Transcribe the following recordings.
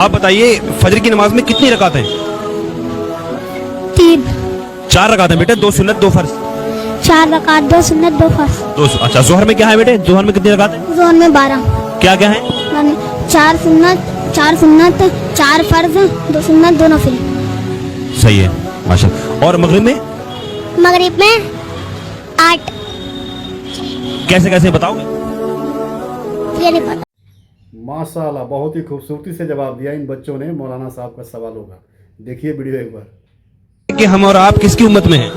آپ بتائیے فجر کی نماز میں کتنی رکعتیں ہیں؟ 3 4 رکعتیں بیٹے، 2 سنت 2 فرض۔ 4 رکعت 2 سنت 2 فرض۔ اچھا ظہر میں کیا ہے بیٹے؟ ظہر میں کتنی رکعتیں؟ ظہر میں 12۔ کیا کیا ہے؟ 4 سنت 4 فرض 2 سنت 2 نفل۔ صحیح ہے ماشاءاللہ۔ اور مغرب میں مغرب میں 8۔ کیسے کیسے بتاؤ گے؟ یہ نہیں پتا۔ ماشاءاللہ بہت ہی خوبصورتی سے جواب دیا ان بچوں نے۔ مولانا صاحب کا سوال ہوگا، دیکھیے ویڈیو ایک بار۔ کہ ہم اور آپ کس کی امت میں ہیں؟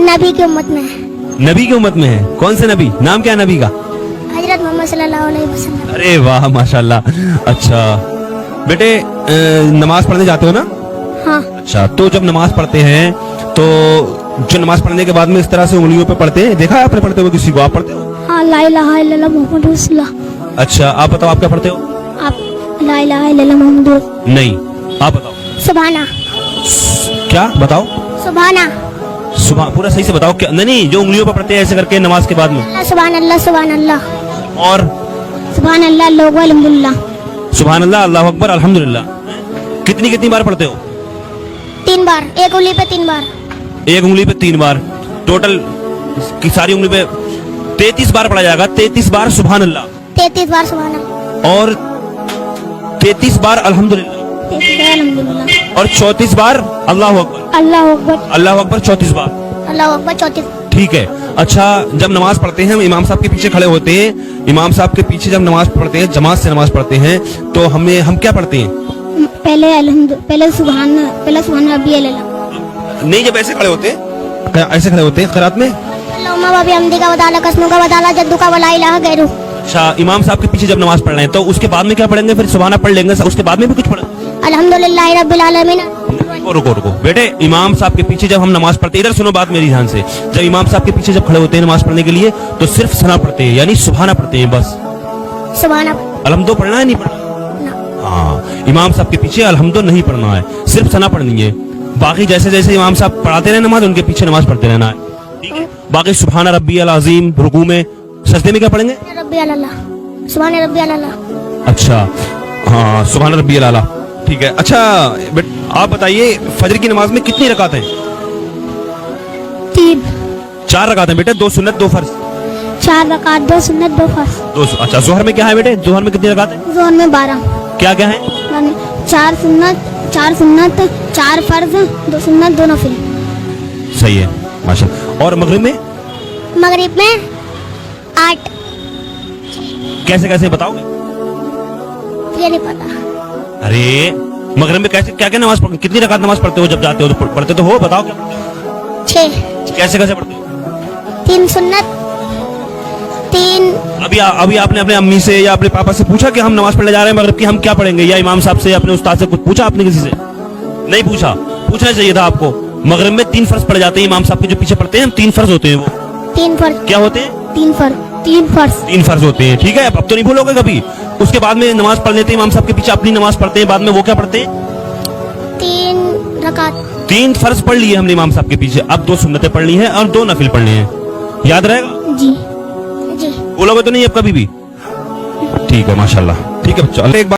نبی کی امت میں ہے، نبی کی امت میں ہیں۔ کون سے نبی؟ نام کیا ہے نبی کا؟ حضرت محمد صلی اللہ علیہ وسلم۔ ارے واہ ماشاءاللہ۔ اچھا بیٹے نماز پڑھنے جاتے ہو نا؟ ہاں۔ اچھا تو جب نماز پڑھتے ہیں تو جو نماز پڑھنے کے بعد میں اس طرح سے انگلیوں پہ پڑھتے ہیں، دیکھا ہے آپ نے پڑھتے ہوئے کسی کو؟ آپ پڑھتے ہو؟ ہاں، لا الہ الا اللہ محمد رسول اللہ۔ اچھا آپ بتاؤ آپ کیا پڑھتے ہو؟ آپ لا الہ الا اللہ محمد رسول نہیں آپ بتاؤ سبحانہ کیا بتاؤ؟ سبحانہ صبح پورا صحیح سے بتاؤ کیا؟ نہیں جو انگلیوں پہ پڑھتے ہیں ایسے کر کے نماز کے بعد میں، اللہ سبحان اللہ سبحان اللہ اور سبحان اللہ اللہ اکبر الحمدللہ۔ سبحان اللہ اللہ اکبر الحمدللہ کتنی بار پڑھتے ہو؟ 3 بار، ایک انگلی پہ 3 بار۔ ایک انگلی پہ 3 بار، ٹوٹل کی ساری انگلی پہ 33 بار پڑھا جائے گا۔ 33 بار سبحان اللہ 33 بار سبحان اللہ، اور 33 بار الحمدللہ 33 بار الحمدللہ، اور 34 بار اللہ اکبر اللہ اکبر اللہ اکبر 34 بار۔ اللہ اکبر 34۔ ٹھیک ہے۔ اچھا جب نماز پڑھتے ہیں ہم امام صاحب کے پیچھے کھڑے ہوتے ہیں، امام صاحب کے پیچھے جب نماز پڑھتے ہیں جماعت سے نماز پڑھتے ہیں تو ہم کیا پڑھتے ہیں؟ پہلے سبحان ربی اللہ، نہیں جب ایسے کھڑے ہوتے ہیں، ایسے کھڑے ہوتے ہیں قرات میں۔ اللہم و بحمدک و تعالی قسمک و تعالی جدک و لا الہ غیرک۔ اچھا امام صاحب کے پیچھے جب نماز پڑھ رہے ہیں تو اس کے بعد میں کیا پڑھیں گے؟ پھر سبحانہ پڑھ لیں گے، اس کے بعد میں بھی کچھ پڑھیں؟ الحمدللہ رب العالمین۔ رکو بیٹے، امام صاحب کے پیچھے جب ہم نماز پڑھتے ہیں، ادھر سنو بات میری دھیان سے، جب امام صاحب کے پیچھے جب کھڑے ہوتے ہیں نماز پڑھنے کے لیے تو صرف ثنا پڑھتے ہیں، یعنی سبحانہ پڑھتے ہیں بس؟ سبحانہ الحمدو پڑھنا ہے نہیں پڑھنا؟ ہاں امام صاحب کے پیچھے الحمدو نہیں پڑھنا ہے، صرف ثنا پڑھنی ہے۔ باقی جیسے جیسے امام صاحب پڑھاتے رہے نماز، ان کے پیچھے نماز پڑھتے رہنا ہے، ٹھیک ہے؟ باقی سبحان ربی العظیم رکوع میں، سجدے میں کیا پڑھیں گے؟ ربی اللہ سبحان ربی اللہ۔ اچھا ہاں سبحان ربی العلیٰ، ٹھیک ہے۔ اچھا آپ بتائیے فجر کی نماز میں کتنی رکعتیں ہیں؟ 3 4 رکعتیں بیٹے، 2 سنت 2 فرض۔ 4 رکعت 2 سنت 2 فرض۔ اچھا ظہر میں کیا ہے بیٹے؟ ظہر میں کتنی رکعتیں؟ ظہر میں 12۔ کیا کیا ہے؟ 4 سنت 4 فرض 2 سنت 2 نفل۔ صحیح ہے ماشاءاللہ۔ اور مغرب میں مغرب میں 8۔ کیسے کیسے بتاؤ گے؟ یہ نہیں پتا۔ ارے مغرب میں کیسے کیا کیا نماز پڑھ، کتنی رکعت نماز پڑھتے ہو جب جاتے ہو تو؟ پڑھتے تو ہو، بتاؤ کیا پڑھتے ہو؟ 6۔ کیسے کیسے پڑھتے ہو؟ 3 سنت 3۔ ابھی آپ نے اپنے امی سے یا اپنے پاپا سے پوچھا کہ ہم نماز پڑھنے جا رہے ہیں مغرب کی، ہم کیا پڑھیں گے؟ یا امام صاحب سے اپنے استاد سے کچھ پوچھا آپ نے؟ کسی سے نہیں پوچھا؟ پوچھنا چاہیے تھا آپ کو۔ مغرب میں 3 فرض پڑھ جاتے ہیں امام صاحب کے جو پیچھے پڑھتے ہیں، 3 فرض ہوتے ہیں۔ وہ 3 فرض کیا ہوتے ہیں؟ 3 فرض 3 فرض ہوتے ہیں، ٹھیک ہے؟ اب تو نہیں بھولو گے کبھی۔ اس کے بعد میں نماز پڑھ لیتے ہیں امام صاحب کے پیچھے، اپنی نماز پڑھتے ہیں، بعد میں وہ کیا پڑھتے ہیں؟ 3 رکعت 3 فرض پڑھ لیے ہم نے امام صاحب کے پیچھے، اب 2 سنتیں پڑھنی ہیں اور 2 نفل پڑھنے ہیں۔ یاد رہے گا؟ جی بولو گے تو نہیں اب کبھی بھی؟ ٹھیک ہے ماشاءاللہ، ٹھیک ہے بچہ۔ ایک بات